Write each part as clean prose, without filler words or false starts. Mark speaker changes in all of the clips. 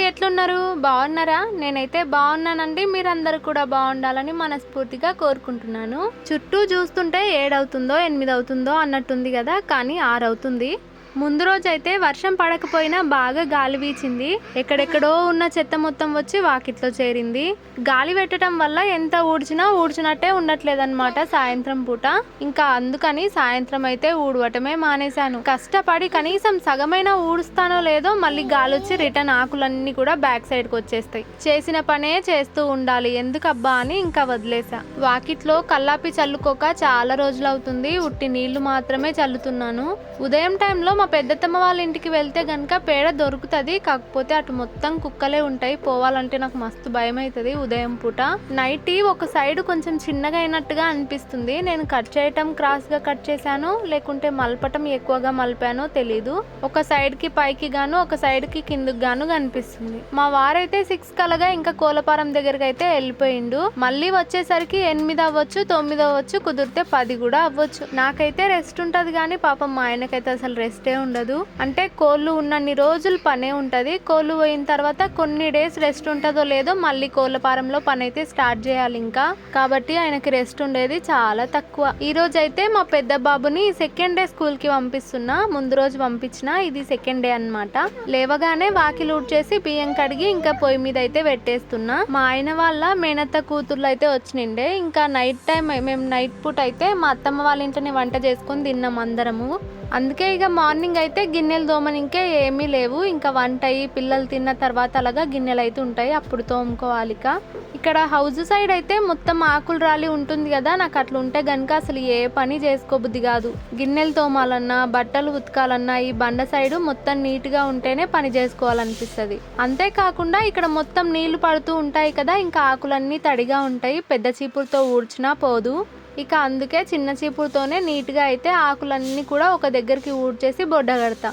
Speaker 1: ఎట్లున్నారు? బాగున్నారా? నేనైతే బాగున్నానండి. మీరందరూ కూడా బాగుండాలని మనస్ఫూర్తిగా కోరుకుంటున్నాను. చుట్టూ చూస్తుంటే 7 అవుతుందో 8 అవుతుందో అన్నట్టుంది కదా, కానీ 6 అవుతుంది. ముందు రోజైతే వర్షం పడకపోయినా బాగా గాలి వీచింది. ఎక్కడెక్కడో ఉన్న చెత్త మొత్తం వచ్చి వాకిట్లో చేరింది. గాలి పెట్టడం వల్ల ఎంత ఊడ్చినా ఊడ్చినట్టే ఉండట్లేదన్నమాట సాయంత్రం పూట. ఇంకా అందుకని సాయంత్రం అయితే ఊడవటమే మానేశాను. కష్టపడి కనీసం సగమైనా ఊడుస్తానో లేదో మళ్ళీ గాలి వచ్చి రిటర్న్ ఆకులన్నీ కూడా బ్యాక్ సైడ్కి వచ్చేస్తాయి. చేసిన పనే చేస్తూ ఉండాలి, ఎందుకబ్బా అని ఇంకా వదిలేసా. వాకిట్లో కల్లాపి చల్లుకోక చాలా రోజులు అవుతుంది. ఉట్టి నీళ్లు మాత్రమే చల్లుతున్నాను. ఉదయం టైంలో మా పెద్దత్తమ్మ వాళ్ళ ఇంటికి వెళ్తే గనక పేడ దొరుకుతుంది. కాకపోతే అటు మొత్తం కుక్కలే ఉంటాయి. పోవాలంటే నాకు మస్తు భయం అవుతుంది ఉదయం పూట. నైట్ ఒక సైడ్ కొంచెం చిన్నగా అయినట్టుగా అనిపిస్తుంది. నేను కట్ చేయటం క్రాస్ గా కట్ చేశాను, లేకుంటే మలపటం ఎక్కువగా మలిపానో తెలీదు. ఒక సైడ్ కి పైకి గాను, ఒక సైడ్ కి కిందకి గాను కనిపిస్తుంది. మా వారైతే 6 కలగా ఇంకా కోలపారం దగ్గరికి అయితే వెళ్ళిపోయిండు. మళ్ళీ వచ్చేసరికి 8 అవ్వచ్చు, 9 అవ్వచ్చు, కుదిరితే 10 కూడా అవ్వచ్చు. నాకైతే రెస్ట్ ఉంటది కానీ పాపం మా ఆయనకైతే అసలు రెస్టే ఉండదు. అంటే కోళ్ళు ఉన్నన్ని రోజులు పనే ఉంటది. కోళ్ళు పోయిన తర్వాత కొన్ని డేస్ రెస్ట్ ఉంటుందో లేదో మళ్ళీ కోళ్ళ పారంలో పని అయితే స్టార్ట్ చేయాలి ఇంకా. కాబట్టి ఆయనకి రెస్ట్ ఉండేది చాలా తక్కువ. ఈ రోజు అయితే మా పెద్ద బాబుని సెకండ్ డే స్కూల్ కి పంపిస్తున్నా. ముందు రోజు పంపించిన, ఇది సెకండ్ డే అన్నమాట. లేవగానే వాకిలు ఊడ్చేసి బియ్యం కడిగి ఇంకా పొయ్యి మీద అయితే పెట్టేస్తున్నా. మా ఆయన వాళ్ళ మేనత్త కూతుర్లు అయితే వచ్చినిండే. ఇంకా నైట్ టైం మేము నైట్ పూట అయితే మా అత్తమ్మ వాళ్ళ ఇంట్లోనే వంట చేసుకుని తిన్నాం అందరము. అందుకే ఇక మార్నింగ్ అయితే గిన్నెలు తోమనికే ఏమీ లేవు. ఇంకా వంట అయ్యి పిల్లలు తిన్న తర్వాత అలాగా గిన్నెలు అయితే ఉంటాయి, అప్పుడు తోముకోవాలి. ఇక్కడ హౌస్ సైడ్ అయితే మొత్తం ఆకులు రాలి ఉంటుంది కదా, నాకు అట్లా ఉంటే గనుక అసలు ఏ పని చేసుకోబుద్ది కాదు. గిన్నెలు తోమాలన్నా బట్టలు ఉతకాలన్నా ఈ బండ సైడ్ మొత్తం నీట్గా ఉంటేనే పని చేసుకోవాలనిపిస్తుంది. అంతేకాకుండా ఇక్కడ మొత్తం నీళ్లు పడుతూ ఉంటాయి కదా, ఇంకా ఆకులన్నీ తడిగా ఉంటాయి. పెద్ద చీపురుతో ఊడ్చినా పోదు. ఇక అందుకే చిన్న చీపురుతోనే నీట్గా అయితే ఆకులన్నీ కూడా ఒక దగ్గరికి ఊడ్చేసి బొడ్డ కడతా.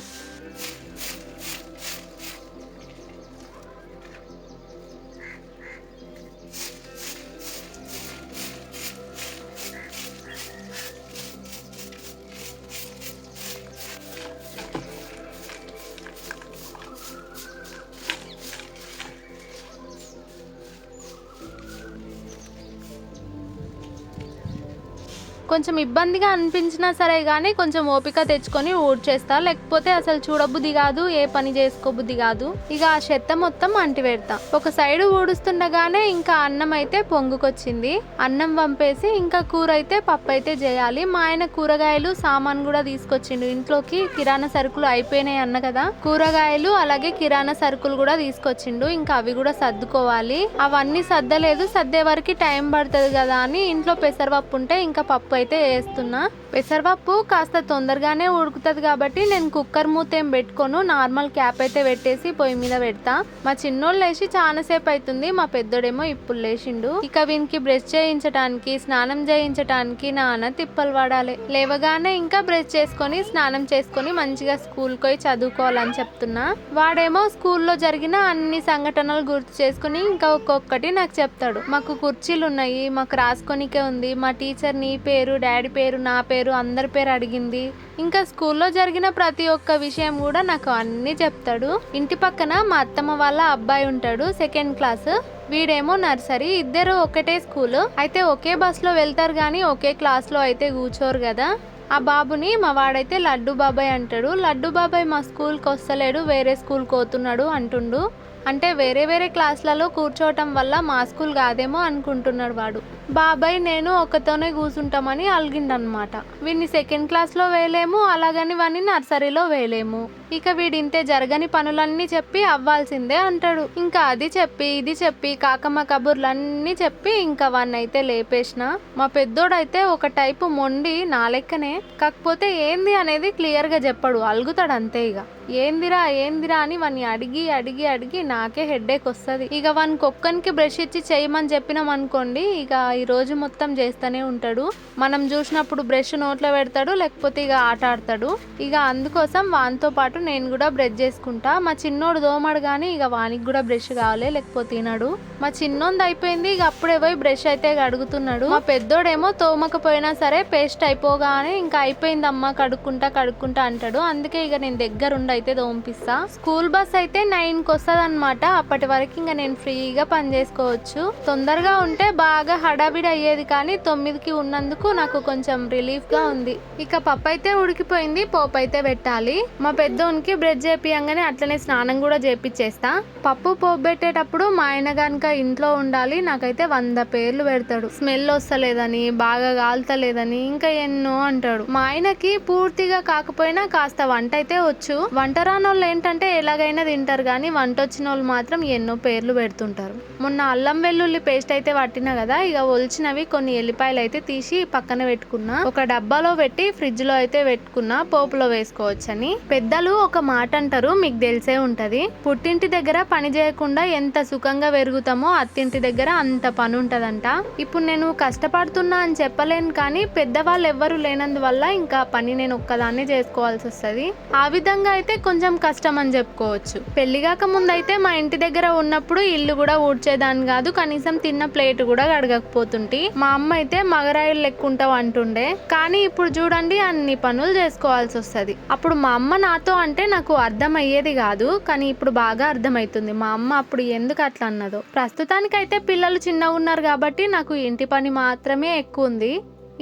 Speaker 1: కొంచెం ఇబ్బందిగా అనిపించినా సరే కానీ కొంచెం ఓపిక తెచ్చుకొని ఊడ్చేస్తా, లేకపోతే అసలు చూడబుద్ధి కాదు, ఏ పని చేసుకోబుద్ధి కాదు. ఇక ఆ చెత్త మొత్తం అంటి పెడతా. ఒక సైడ్ ఊడుస్తుండగానే ఇంకా అన్నం అయితే పొంగుకొచ్చింది. అన్నం పంపేసి ఇంకా కూర అయితే పప్పు అయితే చేయాలి. మా ఆయన కూరగాయలు సామాన్ కూడా తీసుకొచ్చిండు. ఇంట్లోకి కిరాణా సరుకులు అయిపోయినాయి అన్న కదా, కూరగాయలు అలాగే కిరాణా సరుకులు కూడా తీసుకొచ్చిండు. ఇంకా అవి కూడా సర్దుకోవాలి. అవన్నీ సర్దలేదు, సర్దే వరకు టైం పడుతుంది కదా అని ఇంట్లో పెసరపప్పు ఉంటే ఇంకా పప్పు అయితే వేస్తున్నా. పెసరపప్పు కాస్త తొందరగానే ఉడుకుతుంది కాబట్టి నేను కుక్కర్ మూత ఏం పెట్టుకోను, నార్మల్ క్యాప్ అయితే పెట్టేసి పొయ్యి మీద పెడతా. మా చిన్నోళ్ళు లేచి చాలా సేపు అవుతుంది, మా పెద్దోడేమో ఇప్పుడు లేచిండు. ఇక వీనికి బ్రష్ చేయించడానికి స్నానం చేయించడానికి నాన్న తిప్పలు పడాలి. లేవగానే ఇంకా బ్రష్ చేసుకొని స్నానం చేసుకొని మంచిగా స్కూల్కి పోయి చదువుకోవాలని చెప్తున్నా. వాడేమో స్కూల్లో జరిగిన అన్ని సంఘటనలు గుర్తు చేసుకుని ఇంకా ఒక్కొక్కటి నాకు చెప్తాడు. మాకు కుర్చీలు ఉన్నాయి, మాకు రాసుకొనికే ఉంది, మా టీచర్ నీ పేరు, డాడీ పేరు, నా పేరు, అందరి పేరు అడిగింది. ఇంకా స్కూల్లో జరిగిన ప్రతి ఒక్క విషయం కూడా నాకు అన్ని చెప్తాడు. ఇంటి పక్కన మా అత్తమ్మ వాళ్ళ అబ్బాయి ఉంటాడు, 2nd క్లాస్. వీడేమో నర్సరీ. ఇద్దరు ఒకటే స్కూల్ అయితే ఒకే బస్లో వెళ్తారు కానీ ఒకే క్లాస్లో అయితే కూర్చోరు కదా. ఆ బాబుని మా వాడైతే లడ్డు బాబాయ్ అంటాడు. లడ్డు బాబాయ్ మా స్కూల్కి వస్తలేడు, వేరే స్కూల్కి పోతున్నాడు అంటుండు. అంటే వేరే వేరే క్లాసులలో కూర్చోవటం వల్ల మా స్కూల్ కాదేమో అనుకుంటున్నాడు వాడు. బాబాయ్ నేను ఒకతోనే కూర్చుంటామని అలిగిండనమాట. వీడిని 2nd క్లాస్లో వేయలేము, అలాగని వాడిని నర్సరీలో వేయలేము. ఇక వీడింతే జరగని పనులన్నీ చెప్పి అవ్వాల్సిందే అంటాడు. ఇంకా అది చెప్పి ఇది చెప్పి కాకమ్మ కబుర్లన్నీ చెప్పి ఇంకా వాడిని అయితే లేపేసిన. మా పెద్దోడైతే ఒక టైపు మొండి నా లెక్కనే, కాకపోతే ఏంది అనేది క్లియర్గా చెప్పడు, అలుగుతాడు అంతే. ఇక ఏందిరా ఏందిరా అని వాడిని అడిగి అడిగి అడిగి నాకే హెడ్ఏక్ వస్తుంది. ఇక వానికి ఒక్కనికి బ్రష్ ఇచ్చి చేయమని చెప్పినాం అనుకోండి, ఇక ఈ రోజు మొత్తం చేస్తూనే ఉంటాడు. మనం చూసినప్పుడు బ్రష్ నోట్లో పెడతాడు, లేకపోతే ఇక ఆట ఆడతాడు. ఇక అందుకోసం వానితో పాటు పాటు నేను కూడా బ్రష్ చేసుకుంటా. మా చిన్నోడు దోమడు కానీ ఇక వానికి కూడా బ్రష్ కావాలి, లేకపోతే తినడు. మా చిన్నోంది అయిపోయింది, ఇక అప్పుడే పోయి బ్రష్ అయితే కడుగుతున్నాడు. మా పెద్దోడేమో తోమకపోయినా సరే పేస్ట్ అయిపోగానే ఇంకా అయిపోయిందమ్మా కడుక్కుంటా అంటాడు. అందుకే ఇక నేను దగ్గరుండి అయితే దోంపిస్తా. స్కూల్ బస్ అయితే 9కి వస్తుంది అనమాట. అప్పటి వరకు ఇంకా నేను ఫ్రీగా పని చేసుకోవచ్చు. తొందరగా ఉంటే బాగా హడావిడి అయ్యేది, కానీ 9కి ఉన్నందుకు నాకు కొంచెం రిలీఫ్ గా ఉంది. ఇక పప్పు అయితే ఉడికిపోయింది, పోపు అయితే పెట్టాలి. మా పెద్దోనికి బ్రెడ్ చేపియంగానే అట్లనే స్నానం కూడా చేపిచ్చేస్తా. పప్పు పోపు పెట్టేటప్పుడు మా ఆయన గనక ఇంట్లో ఉండాలి, నాకైతే 100 పేర్లు పెడతాడు. స్మెల్ వస్తలేదని, బాగా కాలుతలేదని, ఇంకా ఎన్నో అంటాడు. మా ఆయనకి పూర్తిగా కాకపోయినా కాస్త వంట అయితే వచ్చు. వంట రానోళ్ళు ఏంటంటే ఎలాగైనా తింటారు, కానీ వంట వచ్చిన వాళ్ళు మాత్రం ఎన్నో పేర్లు పెడుతుంటారు. మొన్న అల్లం వెల్లుల్లి పేస్ట్ అయితే పట్టినా కదా, ఇక ఒలిచినవి కొన్ని ఎల్లిపాయలు అయితే తీసి పక్కన పెట్టుకున్నా. ఒక డబ్బాలో పెట్టి ఫ్రిడ్జ్ లో అయితే పెట్టుకున్నా, పోపులో వేసుకోవచ్చని. పెద్దలు ఒక మాట అంటారు, మీకు తెలిసే ఉంటది, పుట్టింటి దగ్గర పని చేయకుండా ఎంత సుఖంగా పెరుగుతామో అత్తింటి దగ్గర అంత పని ఉంటదంట. ఇప్పుడు నేను కష్టపడుతున్నా అని చెప్పలేను, కానీ పెద్దవాళ్ళు ఎవ్వరు లేనందువల్ల ఇంకా పని నేను ఒక్కదాన్నే చేసుకోవాల్సి వస్తుంది. ఆ విధంగా అయితే కొంచెం కష్టం అని చెప్పుకోవచ్చు. పెళ్లిగాక ముందు అయితే మా ఇంటి దగ్గర ఉన్నప్పుడు ఇల్లు కూడా ఊడ్చేదాన్ని కాదు, కనీసం తిన్న ప్లేట్ కూడా కడగకపోతుంటే. మా అమ్మ అయితే మగరాయిలు లెక్కుంటావు అంటుండే, కానీ ఇప్పుడు చూడండి అన్ని పనులు చేసుకోవాల్సి వస్తుంది. అప్పుడు మా అమ్మ నాతో అంటే నాకు అర్థం అయ్యేది కాదు, కానీ ఇప్పుడు బాగా అర్థమవుతుంది మా అమ్మ అప్పుడు ఎందుకు అట్లా అన్నదో. ప్రస్తుతానికైతే పిల్లలు చిన్నగా ఉన్నారు కాబట్టి నాకు ఇంటి పని మాత్రమే ఎక్కువ ఉంది.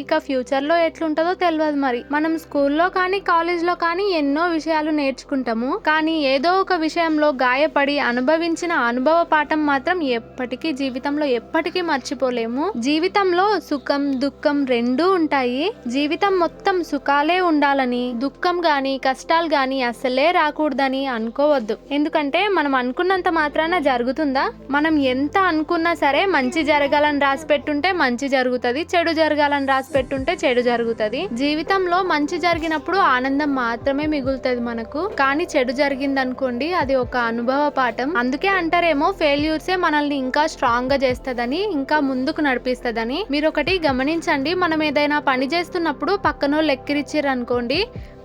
Speaker 1: ఇక ఫ్యూచర్లో ఎట్లుంటుందో తెలియదు. మరి మనం స్కూల్లో కానీ కాలేజ్లో కానీ ఎన్నో విషయాలు నేర్చుకుంటాము, కానీ ఏదో ఒక విషయంలో గాయపడి అనుభవించిన అనుభవ పాఠం మాత్రం ఎప్పటికీ జీవితంలో ఎప్పటికీ మర్చిపోలేము. జీవితంలో సుఖం దుఃఖం రెండూ ఉంటాయి. జీవితం మొత్తం సుఖాలే ఉండాలని, దుఃఖం గాని కష్టాలు గాని అసలే రాకూడదని అనుకోవద్దు. ఎందుకంటే మనం అనుకున్నంత మాత్రాన జరుగుతుందా? మనం ఎంత అనుకున్నా సరే మంచి జరగాలని రాసి పెట్టుంటే మంచి జరుగుతుంది, చెడు జరగాలని రాసి పెట్టుంటే చెడు జరుగుతుంది. జీవితంలో మంచి జరిగినప్పుడు ఆనందం మాత్రమే మిగులుతుంది మనకు, కానీ చెడు జరిగింది అనుకోండి అది ఒక అనుభవ పాఠం. అందుకే అంటారేమో ఫెయిల్యూర్సే మనల్ని ఇంకా స్ట్రాంగ్ గా చేస్తదని, ఇంకా ముందుకు నడిపిస్తదని. మీరు ఒకటి గమనించండి, మనం ఏదైనా పని చేస్తున్నప్పుడు పక్కనోళ్ళు ఎక్కిరిచ్చిర్రు అనుకోండి,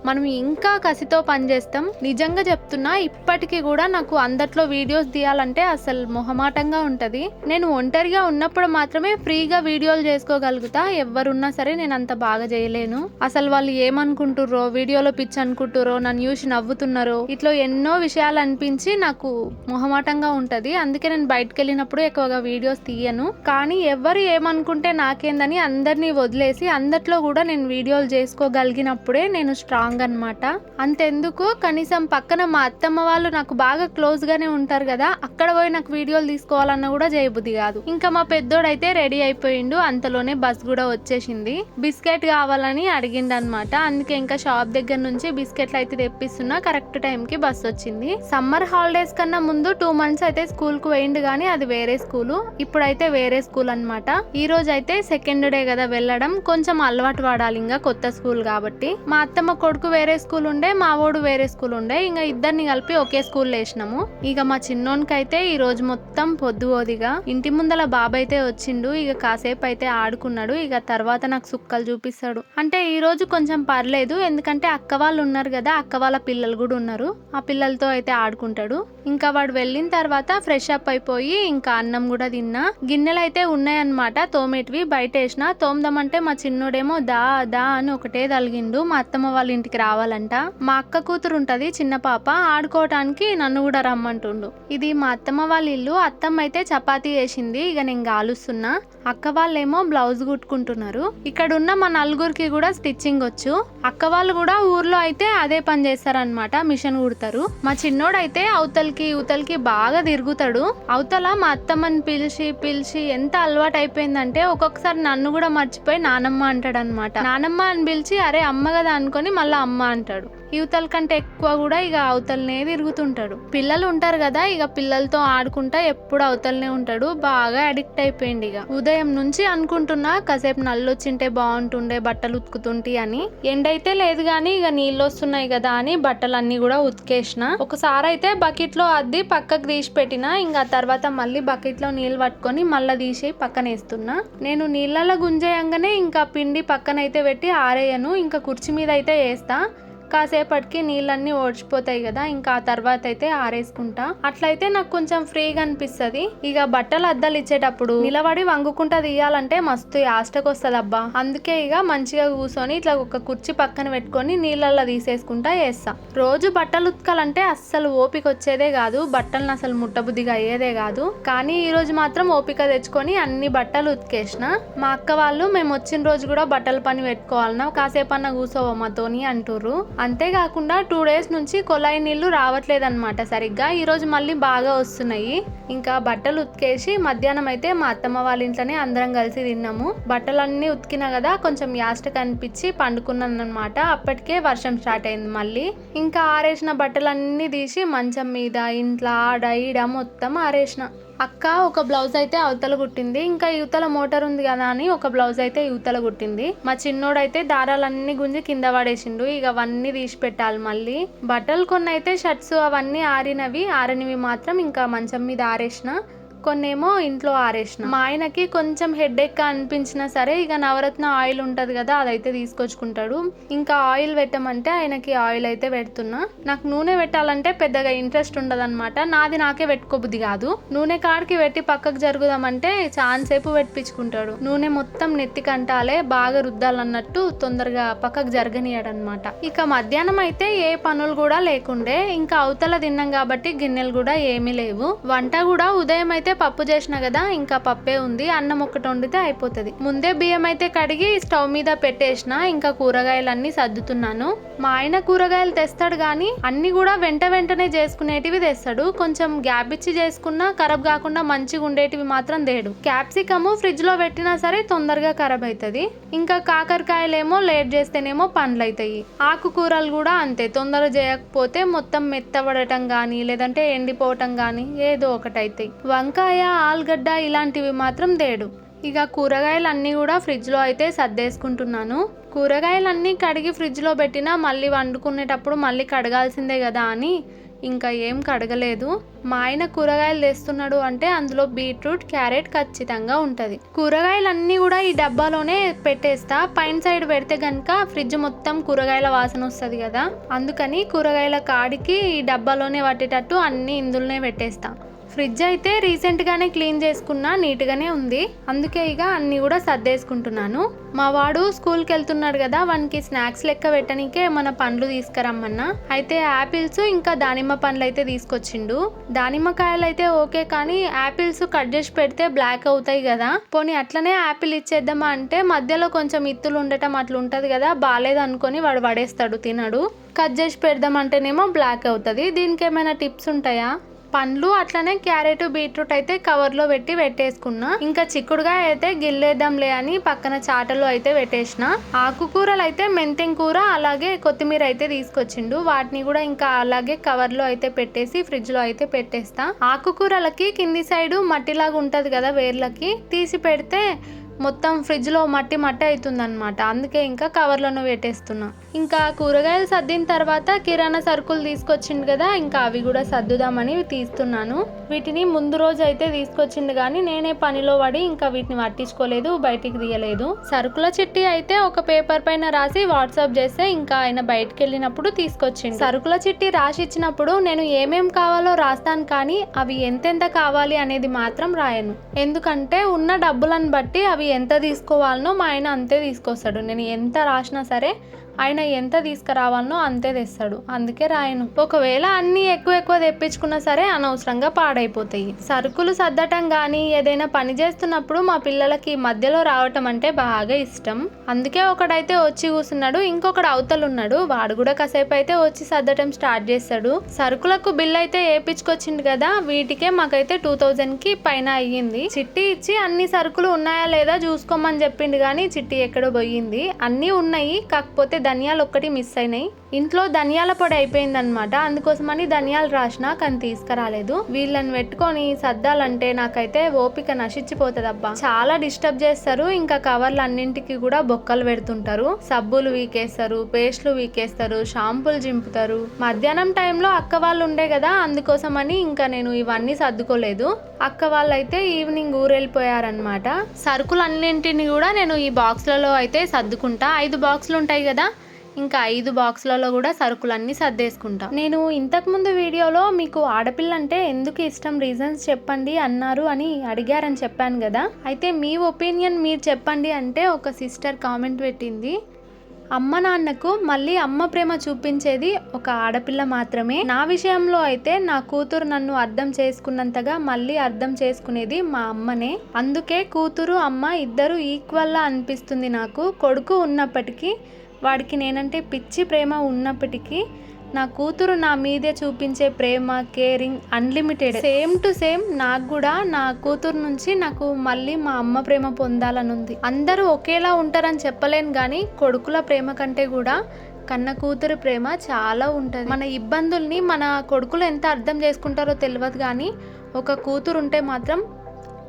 Speaker 1: మనం ఇంకా కసితో పనిచేస్తాం. నిజంగా చెప్తున్నా, ఇప్పటికీ కూడా నాకు అందట్లో వీడియోస్ తీయాలంటే అసలు మొహమాటంగా ఉంటది. నేను ఒంటరిగా ఉన్నప్పుడు మాత్రమే ఫ్రీగా వీడియోలు చేసుకోగలుగుతా. ఎవరున్నా సరే నేను అంత బాగా చేయలేను. అసలు వాళ్ళు ఏమనుకుంటుర్రో, వీడియోలో పిచ్చి అనుకుంటుర్రో, నన్ను చూసి నవ్వుతున్నారో, ఇట్లా ఎన్నో విషయాలు అనిపించి నాకు మొహమాటంగా ఉంటది. అందుకే నేను బయటకు వెళ్ళినప్పుడు ఎక్కువగా వీడియోస్ తీయను. కానీ ఎవరు ఏమనుకుంటే నాకేందని అందరినీ వదిలేసి అందట్లో కూడా నేను వీడియోలు చేసుకోగలిగినప్పుడే నేను స్ట్రాంగ్ అన్నమాట. అంతెందుకు, కనీసం పక్కన మా అత్తమ్మ వాళ్ళు నాకు బాగా క్లోజ్ గానే ఉంటారు కదా, అక్కడ పోయి నాకు వీడియోలు తీసుకోవాలన్నా కూడా చేయబుద్ధి కాదు. ఇంకా మా పెద్దోడైతే రెడీ అయిపోయిండు, అంతలోనే బస్ కూడా వచ్చేసింది. బిస్కెట్ కావాలని అడిగిండు అనమాట. అందుకే ఇంకా షాప్ దగ్గర నుంచి బిస్కెట్లు అయితే తెప్పిస్తున్నా. కరెక్ట్ టైం కి బస్ వచ్చింది. సమ్మర్ హాలిడేస్ కన్నా ముందు 2 months అయితే స్కూల్ కు పోయిండు, కానీ అది వేరే స్కూలు, ఇప్పుడైతే వేరే స్కూల్ అనమాట. ఈ రోజు అయితే సెకండ్ డే కదా వెళ్ళడం, కొంచెం అలవాటు పడాలి ఇంకా కొత్త స్కూల్ కాబట్టి. మా అత్తమ్మ కొడుకు వేరే స్కూల్ ఉండే, మా వాడు వేరే స్కూల్ ఉండే, ఇంకా ఇద్దరిని కలిపి ఒకే స్కూల్ వేసినాము. ఇక మా చిన్నోనికైతే ఈ రోజు మొత్తం పొద్దుపోదిగా. ఇంటి ముందల బాబు అయితే వచ్చిండు, ఇక కాసేపు అయితే ఆడుకున్నాడు. ఇక తర్వాత నాకు సుక్కలు చూపిస్తాడు. అంటే ఈ రోజు కొంచెం పర్లేదు, ఎందుకంటే అక్క వాళ్ళు ఉన్నారు కదా, అక్క వాళ్ళ పిల్లలు కూడా ఉన్నారు, ఆ పిల్లలతో అయితే ఆడుకుంటాడు. ఇంకా వాడు వెళ్ళిన తర్వాత ఫ్రెష్ అప్ అయిపోయి ఇంకా అన్నం కూడా తిన్నా. గిన్నెలు అయితే ఉన్నాయన్నమాట, తోమేటివి బయట వేసిన. తోమదామంటే మా చిన్నోడేమో దా దా అని ఒకటే తలిగిండు. మా అత్తమ్మ వాళ్ళ ఇంటికి రావాలంట. మా అక్క కూతురు ఉంటది చిన్న పాప, ఆడుకోవటానికి నన్ను కూడా రమ్మంటుండు. ఇది మా అత్తమ్మ వాళ్ళ ఇల్లు. అత్తమ్మ అయితే చపాతీ వేసింది, ఇక నేను గాలుస్తున్నా. అక్క వాళ్ళేమో బ్లౌజ్ కుట్టుకుంటున్నారు. ఇక్కడ ఉన్న మా నలుగురికి కూడా స్టిచ్చింగ్ వచ్చు. అక్క వాళ్ళు కూడా ఊర్లో అయితే అదే పని చేస్తారనమాట, మిషన్ కుడతారు. మా చిన్నోడైతే అవతలకి యువతలకి బాగా తిరుగుతాడు. అవతల మా అత్తమ్మని పిలిచి పిలిచి ఎంత అలవాటు అయిపోయిందంటే ఒక్కొక్కసారి నన్ను కూడా మర్చిపోయి నానమ్మ అంటాడు అనమాట. నానమ్మ అని పిలిచి అరే అమ్మ కదా అనుకొని మళ్ళీ అమ్మ అంటాడు. యువతల కంటే ఎక్కువ కూడా ఇక అవతలనే తిరుగుతుంటాడు. పిల్లలు ఉంటారు కదా, ఇక పిల్లలతో ఆడుకుంటా ఎప్పుడు అవతలనే ఉంటాడు. బాగా అడిక్ట్ అయిపోయింది. ఇక ఉదయం నుంచి అనుకుంటున్నా కాసేపు నల్లొచ్చింటే బాగుంటుండే, బట్టలు ఉతుకుతుంటి అని. ఎండైతే లేదు కానీ ఇక నీళ్ళు వస్తున్నాయి కదా అని బట్టలన్నీ కూడా ఉతికేసిన. ఒకసారి అయితే బకెట్ లో అద్ది పక్కకు తీసి పెట్టిన, ఇంకా తర్వాత మళ్ళీ బకెట్ లో నీళ్ళు పట్టుకొని మళ్ళీ తీసి పక్కన వేస్తున్నా. నేను నీళ్ళలో గుంజేయంగానే ఇంకా పిండి పక్కనైతే పెట్టి ఆరేయను, ఇంకా కుర్చీ మీద అయితే వేస్తా. కాసేపటికి నీళ్ళన్నీ ఓడిచిపోతాయి కదా, ఇంకా ఆ తర్వాత అయితే ఆరేసుకుంటా. అట్లయితే నాకు కొంచెం ఫ్రీగా అనిపిస్తుంది. ఇక బట్టలు అద్దాలు ఇచ్చేటప్పుడు నిలబడి వంగుకుంటా తీయాలంటే మస్తు యాస్టకు వస్తుంది అబ్బా. అందుకే ఇక మంచిగా కూర్చొని ఇట్లా ఒక కుర్చీ పక్కన పెట్టుకొని నీళ్ళల్లో తీసేసుకుంటా వేస్తా. రోజు బట్టలు ఉతకాలంటే అస్సలు ఓపిక వచ్చేదే కాదు, బట్టలను అసలు ముట్టబుద్దిగా అయ్యేదే కాదు. కానీ ఈ రోజు మాత్రం ఓపిక తెచ్చుకొని అన్ని బట్టలు ఉతికేసిన. మా అక్క వాళ్ళు మేము వచ్చిన రోజు కూడా బట్టల పని పెట్టుకోవాలన్నా, కాసేపన్నా కూర్చోవా మాతోని అంటుర్రు. అంతేకాకుండా 2 days నుంచి కొలాయి నీళ్లు రావట్లేదన్నమాట సరిగ్గా. ఈ రోజు మళ్ళీ బాగా వస్తున్నాయి. ఇంకా బట్టలు ఉతికేసి మధ్యాహ్నం అయితే మా అత్తమ్మ వాళ్ళ ఇంట్లోనే అందరం కలిసి తిన్నాము. బట్టలన్నీ ఉతికినా కదా కొంచెం యాస్ట్ కనిపించి పండుకున్నాను అనమాట. అప్పటికే వర్షం స్టార్ట్ అయింది మళ్ళీ. ఇంకా ఆరేసిన బట్టలన్నీ తీసి మంచం మీద, ఇంట్లో, ఆడ ఈడ మొత్తం ఆరేసిన. అక్క ఒక బ్లౌజ్ అయితే అవతల కుట్టింది, ఇంకా యువతల మోటార్ ఉంది కదా అని ఒక బ్లౌజ్ అయితే యువతల కుట్టింది. మా చిన్నోడైతే దారాలన్నీ గుంజి కింద పడేసిండు. ఇక అవన్నీ తీసి పెట్టాలి మళ్ళీ. బట్టలు కొన్ని అయితే షర్ట్స్ అవన్నీ ఆరనివి మాత్రం ఇంకా మంచం మీద ఆరేసిన, కొన్నేమో ఇంట్లో ఆరేసిన. మా ఆయనకి కొంచెం హెడేక్ అనిపించినా సరే ఇక నవరత్న ఆయిల్ ఉంటది కదా అదైతే తీసుకొచ్చుకుంటాడు. ఇంకా ఆయిల్ పెట్టమంటే ఆయనకి ఆయిల్ అయితే పెడుతున్నా. నాకు నూనె పెట్టాలంటే పెద్దగా ఇంట్రెస్ట్ ఉండదు అనమాట. నాది నాకే పెట్టుకోబుద్ది కాదు. నూనె కాడికి పెట్టి పక్కకు జరుగుదామంటే చాలా సేపు పెట్టించుకుంటాడు. నూనె మొత్తం నెత్తి కంటాలే, బాగా రుద్దాలన్నట్టు తొందరగా పక్కకు జరగనియాడనమాట. ఇక మధ్యాహ్నం అయితే ఏ పనులు కూడా లేకుండే. ఇంకా అవతల తిన్నాం కాబట్టి గిన్నెలు కూడా ఏమీ లేవు. వంట కూడా ఉదయం అయితే పప్పు చేసిన కదా, ఇంకా పప్పే ఉంది. అన్నం ఒకటి వండితే అయిపోతుంది. ముందే బియ్యం అయితే కడిగి స్టవ్ మీద పెట్టేసిన. ఇంకా కూరగాయలన్నీ సర్దుతున్నాను. మా ఆయన కూరగాయలు తెస్తాడు కానీ అన్ని కూడా వెంటనే చేసుకునేటివి తెస్తాడు. కొంచెం గ్యాప్ ఇచ్చి చేసుకున్నా ఖరాబ్ కాకుండా మంచిగా ఉండేటివి మాత్రం తేడు. క్యాప్సికమ్ ఫ్రిడ్జ్ లో పెట్టినా సరే తొందరగా ఖరాబ్ అవుతుంది. ఇంకా కాకరకాయలేమో లేట్ చేస్తేనేమో పండ్లు అవుతాయి. ఆకుకూరలు కూడా అంతే, తొందర చేయకపోతే మొత్తం మెత్తబడటం కానీ లేదంటే ఎండిపోవటం కానీ ఏదో ఒకటి అవుతాయి. వంకాయ, ఆలుగడ్డ ఇలాంటివి మాత్రం తేడు. ఇక కూరగాయలన్నీ కూడా ఫ్రిడ్జ్లో అయితే సర్దేసుకుంటున్నాను. కూరగాయలన్నీ కడిగి ఫ్రిడ్జ్లో పెట్టినా మళ్ళీ వండుకునేటప్పుడు మళ్ళీ కడగాల్సిందే కదా అని ఇంకా ఏం కడగలేదు. మా ఆయన కూరగాయలు తెస్తున్నాడు అంటే అందులో బీట్రూట్, క్యారెట్ ఖచ్చితంగా ఉంటుంది. కూరగాయలన్నీ కూడా ఈ డబ్బాలోనే పెట్టేస్తా. పైన సైడ్ పెడితే కనుక ఫ్రిడ్జ్ మొత్తం కూరగాయల వాసన వస్తుంది కదా, అందుకని కూరగాయల కాడికి ఈ డబ్బాలోనే పట్టేటట్టు అన్నీ ఇందులోనే పెట్టేస్తా. ఫ్రిడ్జ్ అయితే రీసెంట్గానే క్లీన్ చేసుకున్నా, నీట్గానే ఉంది. అందుకే ఇక అన్నీ కూడా సర్దేసుకుంటున్నాను. మా వాడు స్కూల్కి వెళ్తున్నాడు కదా, వానికి స్నాక్స్ లెక్క పెట్టడానికే మన పండ్లు తీసుకురమ్మన్నా. అయితే యాపిల్స్ ఇంకా దానిమ్మ పండ్లు అయితే తీసుకొచ్చిండు. దానిమ్మకాయలు అయితే ఓకే, కానీ యాపిల్స్ కట్ చేసి పెడితే బ్లాక్ అవుతాయి కదా. పోనీ అట్లనే యాపిల్ ఇచ్చేద్దామా అంటే మధ్యలో కొంచెం ఇత్తులు ఉండటం అట్లా ఉంటుంది కదా, బాగాలేదు అనుకొని వాడు పడేస్తాడు, తినడు. కట్ చేసి పెడదామంటేనేమో బ్లాక్ అవుతుంది. దీనికి ఏమైనా టిప్స్ ఉంటాయా? పండ్లు అట్లనే క్యారెట్, బీట్రూట్ అయితే కవర్లో పెట్టేసుకున్నా. ఇంకా చిక్కుడుగాయ అయితే గిల్లేద్దాంలే అని పక్కన చాటలో అయితే పెట్టేసిన. ఆకుకూరలు అయితే మెంతిం కూర అలాగే కొత్తిమీర అయితే తీసుకొచ్చిండు. వాటిని కూడా ఇంకా అలాగే కవర్లో అయితే పెట్టేసి ఫ్రిడ్జ్ లో అయితే పెట్టేస్తా. ఆకుకూరలకి కింది సైడు మట్టిలాగా ఉంటది కదా, వేర్లకి తీసి పెడితే మొత్తం ఫ్రిడ్జ్లో మట్టి అవుతుంది అనమాట. అందుకే ఇంకా కవర్లను పెట్టేస్తున్నా. ఇంకా కూరగాయలు సర్దిన తర్వాత కిరాణా సరుకులు తీసుకొచ్చిండు కదా, ఇంకా అవి కూడా సర్దుదామని తీస్తున్నాను. వీటిని ముందు రోజు అయితే తీసుకొచ్చిండు కానీ నేనే పనిలో పడి ఇంకా వీటిని పట్టించుకోలేదు, బయటికి తీయలేదు. సరుకుల చిట్టి అయితే ఒక పేపర్ పైన రాసి వాట్సాప్ చేస్తే ఇంకా ఆయన బయటకు వెళ్ళినప్పుడు తీసుకొచ్చిండు. సరుకుల చిట్టి రాసి ఇచ్చినప్పుడు నేను ఏమేం కావాలో రాస్తాను కానీ అవి ఎంతెంత కావాలి అనేది మాత్రం రాయను. ఎందుకంటే ఉన్న డబ్బులను బట్టి అవి ఎంత తీసుకోవాలనో మా ఆయన అంతే తీసుకొస్తాడు. నేను ఎంత రాసినా సరే ఆయన ఎంత తీసుకురావాలనో అంతే తెస్తాడు, అందుకే రాయను. ఒకవేళ అన్ని ఎక్కువ తెప్పించుకున్నా సరే అనవసరంగా పాడైపోతాయి. సరుకులు సర్దటం కానీ ఏదైనా పని చేస్తున్నప్పుడు మా పిల్లలకి మధ్యలో రావటం అంటే బాగా ఇష్టం. అందుకే ఒకడైతే వచ్చి కూర్చున్నాడు, ఇంకొకడు అవతలు ఉన్నాడు. వాడు కూడా కాసేపు అయితే వచ్చి సర్దటం స్టార్ట్ చేస్తాడు. సరుకులకు బిల్ అయితే వేయించుకొచ్చిండు కదా, వీటికే మాకైతే 2000కి పైన అయ్యింది. చిట్టి ఇచ్చి అన్ని సరుకులు ఉన్నాయా లేదా చూసుకోమని చెప్పిండు కానీ చిట్టి ఎక్కడో పోయింది. అన్నీ ఉన్నాయి, కాకపోతే ధనియాలు ఒక్కటి మిస్ అయినాయి. ఇంట్లో ధనియాల పొడి అయిపోయిందనమాట, అందుకోసమని ధనియాలు రాసినా కానీ తీసుకురాలేదు. వీళ్ళని పెట్టుకొని సర్దాలంటే నాకైతే ఓపిక నశించిపోతుందబ్బా. చాలా డిస్టర్బ్ చేస్తారు. ఇంకా కవర్లు అన్నింటికి కూడా బొక్కలు పెడుతుంటారు. సబ్బులు వీకేస్తారు, పేస్ట్లు వీకేస్తారు, షాంపూలు జింపుతారు. మధ్యాహ్నం టైంలో అక్క వాళ్ళు ఉండే కదా, అందుకోసమని ఇంకా నేను ఇవన్నీ సర్దుకోలేదు. అక్క వాళ్ళు అయితే ఈవినింగ్ ఊరెళ్ళిపోయారనమాట. సరుకులు అన్నింటిని కూడా నేను ఈ బాక్స్లలో అయితే సర్దుకుంటా. 5 బాక్సులు ఉంటాయి కదా, ఇంకా 5 బాక్సులలో కూడా సరుకులన్నీ సర్దేసుకుంటా. నేను ఇంతకుముందు వీడియోలో మీకు ఆడపిల్ల అంటే ఎందుకు ఇష్టం రీజన్స్ చెప్పండి అన్నారు అని అడిగారని చెప్పాను కదా. అయితే మీ ఒపీనియన్ మీరు చెప్పండి అంటే ఒక సిస్టర్ కామెంట్ పెట్టింది, అమ్మ నాన్నకు మళ్ళీ అమ్మ ప్రేమ చూపించేది ఒక ఆడపిల్ల మాత్రమే. నా విషయంలో అయితే నా కూతురు నన్ను అర్థం చేసుకున్నంతగా మళ్ళీ అర్థం చేసుకునేది మా అమ్మనే. అందుకే కూతురు అమ్మ ఇద్దరు ఈక్వల్లా అనిపిస్తుంది నాకు. కొడుకు ఉన్నప్పటికీ వాడికి నేనంటే పిచ్చి ప్రేమ ఉన్నప్పటికీ నా కూతురు నా మీదే చూపించే ప్రేమ caring unlimited. Same to same నాకు కూడా నా కూతురు నుంచి నాకు మళ్ళీ మా అమ్మ ప్రేమ పొందాలని ఉంది. అందరూ ఒకేలా ఉంటారని చెప్పలేను కానీ కొడుకుల ప్రేమ కంటే కూడా కన్న కూతురు ప్రేమ చాలా ఉంటుంది. మన ఇబ్బందుల్ని మన కొడుకులు ఎంత అర్థం చేసుకుంటారో తెలియదు కానీ ఒక కూతురు ఉంటే మాత్రం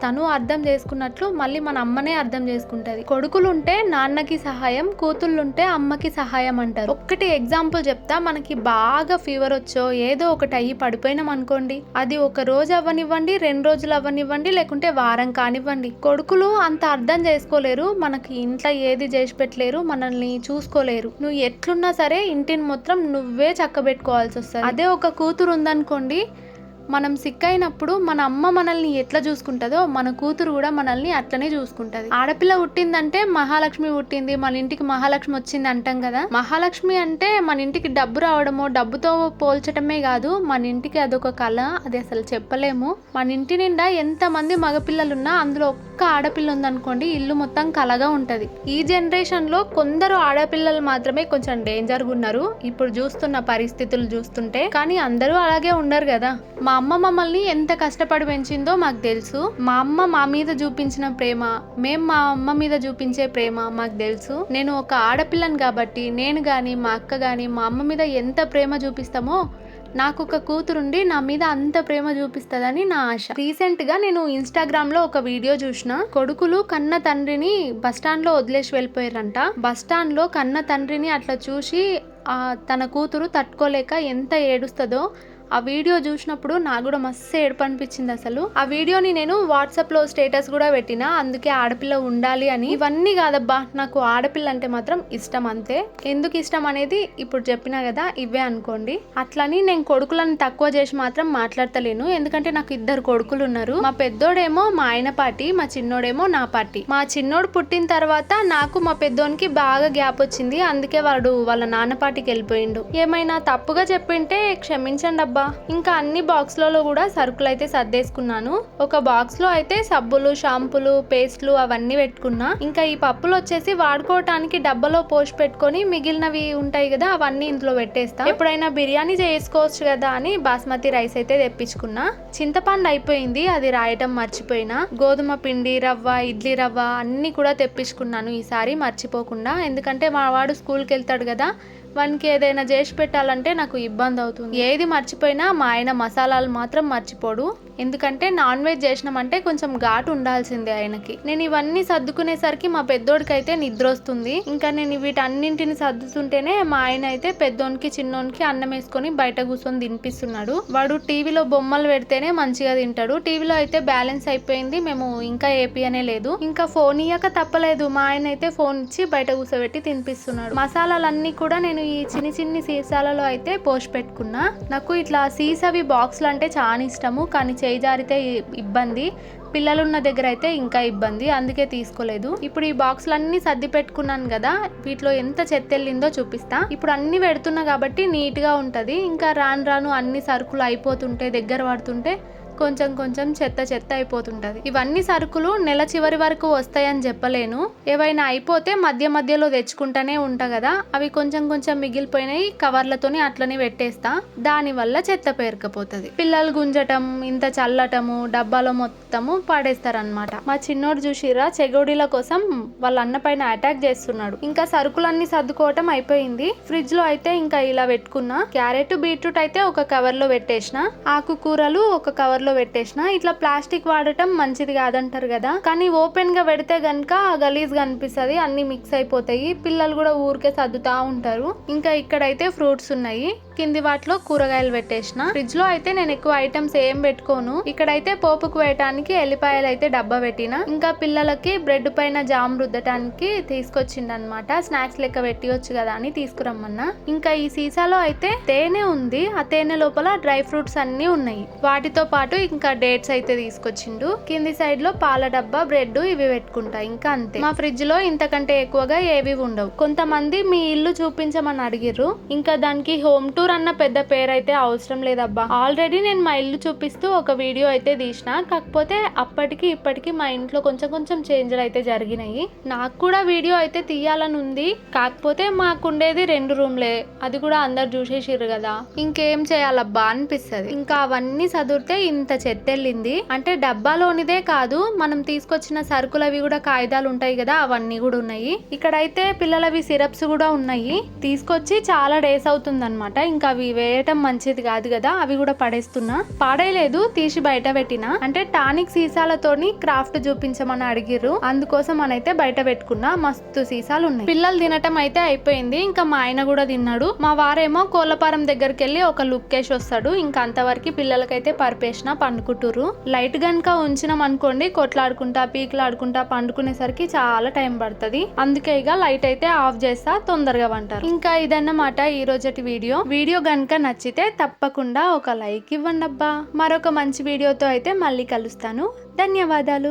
Speaker 1: తను అర్థం చేసుకున్నట్లు మళ్ళీ మన అమ్మనే అర్థం చేసుకుంటుంది. కొడుకులుంటే నాన్నకి సహాయం, కూతుళ్ళుంటే అమ్మకి సహాయం అంటారు. ఒక్కటి ఎగ్జాంపుల్ చెప్తా, మనకి బాగా ఫీవర్ వచ్చో ఏదో ఒకటి అయ్యి పడిపోయినాం అనుకోండి, అది ఒక రోజు అవ్వనివ్వండి, 2 రోజులు అవ్వనివ్వండి, లేకుంటే వారం కానివ్వండి, కొడుకులు అంత అర్థం చేసుకోలేరు. మనకి ఇంట్లో ఏది చేసి పెట్టలేరు, మనల్ని చూసుకోలేరు. నువ్వు ఎట్లున్నా సరే ఇంటిని మొత్తం నువ్వే చక్కబెట్టుకోవాల్సి వస్తుంది. అదే ఒక కూతురు ఉందనుకోండి, మనం సిక్ అయినప్పుడు మన అమ్మ మనల్ని ఎట్లా చూసుకుంటుందో మన కూతురు కూడా మనల్ని అట్లనే చూసుకుంటుంది. ఆడపిల్ల పుట్టిందంటే మహాలక్ష్మి పుట్టింది, మన ఇంటికి మహాలక్ష్మి వచ్చింది అంటాం కదా. మహాలక్ష్మి అంటే మన ఇంటికి డబ్బు రావడమో డబ్బుతో పోల్చటమే కాదు, మన ఇంటికి అదొక కళ, అది అసలు చెప్పలేము. మన ఇంటి నిండా ఎంతమంది మగపిల్లలున్నా అందులో ఒక్క ఆడపిల్ల ఉందనుకోండి ఇల్లు మొత్తం కలగా ఉంటది. ఈ జనరేషన్ లో కొందరు ఆడపిల్లలు మాత్రమే కొంచెం డేంజర్గా ఉన్నారు ఇప్పుడు చూస్తున్న పరిస్థితులు చూస్తుంటే, కానీ అందరూ అలాగే ఉండరు కదా. మా అమ్మ మమ్మల్ని ఎంత కష్టపడి పెంచిందో మాకు తెలుసు. మా అమ్మ మా మీద చూపించిన ప్రేమ, మేము మా అమ్మ మీద చూపించే ప్రేమ మాకు తెలుసు. నేను ఒక ఆడపిల్లని కాబట్టి నేను కానీ మా అక్క కానీ మా అమ్మ మీద ఎంత ప్రేమ చూపిస్తామో నాకు ఒక కూతురుండి నా మీద అంత ప్రేమ చూపిస్తుందని నా ఆశ. రీసెంట్ గా నేను ఇన్స్టాగ్రామ్ లో ఒక వీడియో చూసిన, కొడుకులు కన్న తండ్రిని బస్ స్టాండ్ లో వదిలేసి వెళ్ళిపోయారంట. బస్ స్టాండ్ లో కన్న తండ్రిని అట్లా చూసి తన కూతురు తట్టుకోలేక ఎంత ఏడుస్తుందో ఆ వీడియో చూసినప్పుడు నాకు కూడా మస్తు ఏడుపు అనిపించింది. అసలు ఆ వీడియోని నేను వాట్సాప్ లో స్టేటస్ కూడా పెట్టినా, అందుకే ఆడపిల్ల ఉండాలి అని. ఇవన్నీ కాదబ్బా, నాకు ఆడపిల్ల అంటే మాత్రం ఇష్టం అంతే. ఎందుకు ఇష్టం అనేది ఇప్పుడు చెప్పినా కదా, ఇవే అనుకోండి. అట్లని నేను కొడుకులను తక్కువ చేసి మాత్రం మాట్లాడతలేను, ఎందుకంటే నాకు 2 కొడుకులు ఉన్నారు. మా పెద్దోడేమో మా ఆయన పార్టీ, మా చిన్నోడేమో నా పార్టీ. మా చిన్నోడు పుట్టిన తర్వాత నాకు మా పెద్దోనికి బాగా గ్యాప్ వచ్చింది, అందుకే వాడు వాళ్ళ నాన్న పార్టీకి వెళ్ళిపోయిండు. ఏమైనా తప్పుగా చెప్పింటే క్షమించండి అబ్బా. ఇంకా అన్ని బాక్స్లలో కూడా సరుకులు అయితే సర్దేసుకున్నాను. ఒక బాక్స్ లో అయితే సబ్బులు, షాంపులు, పేస్ట్లు అవన్నీ పెట్టుకున్నా. ఇంకా ఈ పప్పులు వచ్చేసి వాడుకోవటానికి డబ్బాలో పోసి పెట్టుకొని మిగిలినవి ఉంటాయి కదా అవన్నీ ఇంట్లో పెట్టేస్తా. ఎప్పుడైనా బిర్యానీ చేసుకోవచ్చు కదా అని బాస్మతి రైస్ అయితే తెప్పించుకున్నా. చింతపండు అయిపోయింది, అది రాయటం మర్చిపోయినా. గోధుమ పిండి, రవ్వ, ఇడ్లీ రవ్వ అన్ని కూడా తెప్పించుకున్నాను ఈసారి మర్చిపోకుండా. ఎందుకంటే మా వాడు స్కూల్కి వెళ్తాడు కదా, వానికి ఏదైనా చేసి పెట్టాలంటే నాకు ఇబ్బంది అవుతుంది. ఏది మర్చిపోయినా మా ఆయన మసాలాలు మాత్రం మర్చిపోడు, ఎందుకంటే నాన్ వెజ్ చేసినామంటే కొంచెం ఘాటు ఉండాల్సిందే ఆయనకి. నేను ఇవన్నీ సర్దుకునేసరికి మా పెద్దోడికి అయితే నిద్ర వస్తుంది. ఇంకా నేను వీటన్నింటిని సర్దుతుంటేనే మా ఆయన అయితే పెద్దోనికి చిన్నోనికి అన్నం వేసుకొని బయట కూర్చొని తినిపిస్తున్నాడు. వాడు టీవీలో బొమ్మలు పెడితేనే మంచిగా తింటాడు. టీవీలో అయితే బ్యాలెన్స్ అయిపోయింది, మేము ఇంకా ఏపీయనే లేదు. ఇంకా ఫోన్ ఇయ్యక తప్పలేదు, మా ఆయన అయితే ఫోన్ ఇచ్చి బయట కూర్చోబెట్టి తినిపిస్తున్నాడు. మసాలాలన్నీ కూడా నేను ఈ చిన్ని సీసాలలో అయితే పోసి పెట్టుకున్నా. నాకు ఇట్లా సీసావి బాక్స్లు అంటే చాలా ఇష్టము, కానీ చేయి జారితే ఇబ్బంది, పిల్లలున్న దగ్గర అయితే ఇంకా ఇబ్బంది, అందుకే తీసుకోలేదు. ఇప్పుడు ఈ బాక్స్లన్నీ సర్ది పెట్టుకున్నాను కదా, వీటిలో ఎంత చెత్త వెళ్ళిందో చూపిస్తా. ఇప్పుడు అన్ని పెడుతున్నా కాబట్టి నీట్గా ఉంటుంది. ఇంకా రాను అన్ని సరుకులు అయిపోతుంటే దగ్గర పడుతుంటే కొంచెం కొంచెం చెత్త అయిపోతుంటది. ఇవన్నీ సరుకులు నెల చివరి వరకు వస్తాయని చెప్పలేను, ఏవైనా అయిపోతే మధ్యలో తెచ్చుకుంటానే ఉంటా కదా, అవి కొంచెం మిగిలిపోయినాయి కవర్లతోని అట్లనే పెట్టేస్తా, దాని వల్ల చెత్త పేరుకపోతుంది. పిల్లలు గుంజటం, ఇంత చల్లటము, డబ్బాలో మొత్తము పడేస్తారనమాట. మా చిన్నోడు చూసిరా చెగోడీల కోసం వాళ్ళ అన్న పైన అటాక్ చేస్తున్నాడు. ఇంకా సరుకులన్నీ సర్దుకోవటం అయిపోయింది. ఫ్రిడ్జ్ లో అయితే ఇంకా ఇలా పెట్టుకున్నా. క్యారెట్, బీట్రూట్ అయితే ఒక కవర్ లో పెట్టేసిన, ఆకుకూరలు ఒక కవర్ లో లో పెట్టేసిన. ఇట్లా ప్లాస్టిక్ వాడటం మంచిది కాదంటారు కదా, కానీ ఓపెన్ గా పెడితే గనుక గలీజ్ గా అనిపిస్తుంది, అన్ని మిక్స్ అయిపోతాయి, పిల్లలు కూడా ఊరికే సర్దుతా ఉంటారు. ఇంకా ఇక్కడైతే ఫ్రూట్స్ ఉన్నాయి, కింది వాటిలో కూరగాయలు పెట్టేసిన. ఫ్రిడ్జ్ లో అయితే నేను ఎక్కువ ఐటమ్స్ ఏం పెట్టుకోను. ఇక్కడైతే పోపుకు వేయటానికి ఎల్లిపాయలు అయితే డబ్బా పెట్టిన. ఇంకా పిల్లలకి బ్రెడ్ పైన జామ్ రుద్దటానికి తీసుకొచ్చిండనమాట, స్నాక్స్ లెక్క పెట్టియొచ్చు కదా అని తీసుకురమ్మన్నా. ఇంకా ఈ సీసాలో అయితే తేనె ఉంది, ఆ తేనె లోపల డ్రై ఫ్రూట్స్ అన్ని ఉన్నాయి, వాటితో పాటు ఇంకా డేట్స్ అయితే తీసుకొచ్చిండు. కింది సైడ్ లో పాల డబ్బా, బ్రెడ్ ఇవి పెట్టుకుంటా, ఇంకా అంతే. మా ఫ్రిడ్జ్ లో ఇంతకంటే ఎక్కువగా ఏవి ఉండవు. కొంతమంది మీ ఇల్లు చూపించమని అడిగిర్రు, ఇంకా దానికి హోమ్ టూర్ అన్న పెద్ద పేరు అయితే అవసరం లేదబ్బా. ఆల్రెడీ నేను మా ఇల్లు చూపిస్తూ ఒక వీడియో అయితే తీసిన, కాకపోతే అప్పటికి ఇప్పటికి మా ఇంట్లో కొంచెం కొంచెం చేంజ్లు అయితే జరిగినాయి. నాకు కూడా వీడియో అయితే తీయాలని ఉంది, కాకపోతే మాకుండేది 2 రూమ్లే, అది కూడా అందరు చూసేసిర్రు కదా, ఇంకేం చేయాలబ్బా అనిపిస్తుంది. ఇంకా అవన్నీ చదివితే ఇంత చెత్తెళ్ళింది. అంటే డబ్బాలోనిదే కాదు, మనం తీసుకొచ్చిన సరుకులవి కూడా కాగితాలు ఉంటాయి కదా, అవన్నీ కూడా ఉన్నాయి. ఇక్కడైతే పిల్లలవి సిరప్స్ కూడా ఉన్నాయి, తీసుకొచ్చి చాలా డేస్ అవుతుంది అనమాట. ఇంకా అవి వేయటం మంచిది కాదు కదా, అవి కూడా పడేస్తున్నా. పాడేయలేదు, తీసి బయట పెట్టినా. అంటే టానిక్ సీసాలతోని క్రాఫ్ట్ చూపించమని అడిగిర్రు, అందుకోసం అనైతే బయట పెట్టుకున్నా. మస్తు సీసాలు ఉన్నాయి. పిల్లలు తినటం అయితే అయిపోయింది, ఇంకా మా ఆయన కూడా తిన్నాడు. మా వారేమో కోళ్ళపారం దగ్గరికి వెళ్ళి ఒక లుక్ వేసి వస్తాడు. ఇంకా అంతవరకు పిల్లలకైతే పరిపేసిన పండుకుంటుర్రు. లైట్ గనుక ఉంచినాం అనుకోండి, కొట్లాడుకుంటా పీకులాడుకుంటా పండుకునేసరికి చాలా టైం పడుతుంది. అందుకే ఇక లైట్ అయితే ఆఫ్ చేస్తా, తొందరగా వంటారు. ఇంకా ఇదన్నమాట ఈ రోజటి వీడియో గనుక నచ్చితే తప్పకుండా ఒక లైక్ ఇవ్వండి అబ్బా. మరొక మంచి వీడియోతో అయితే మళ్ళీ కలుస్తాను. ధన్యవాదాలు.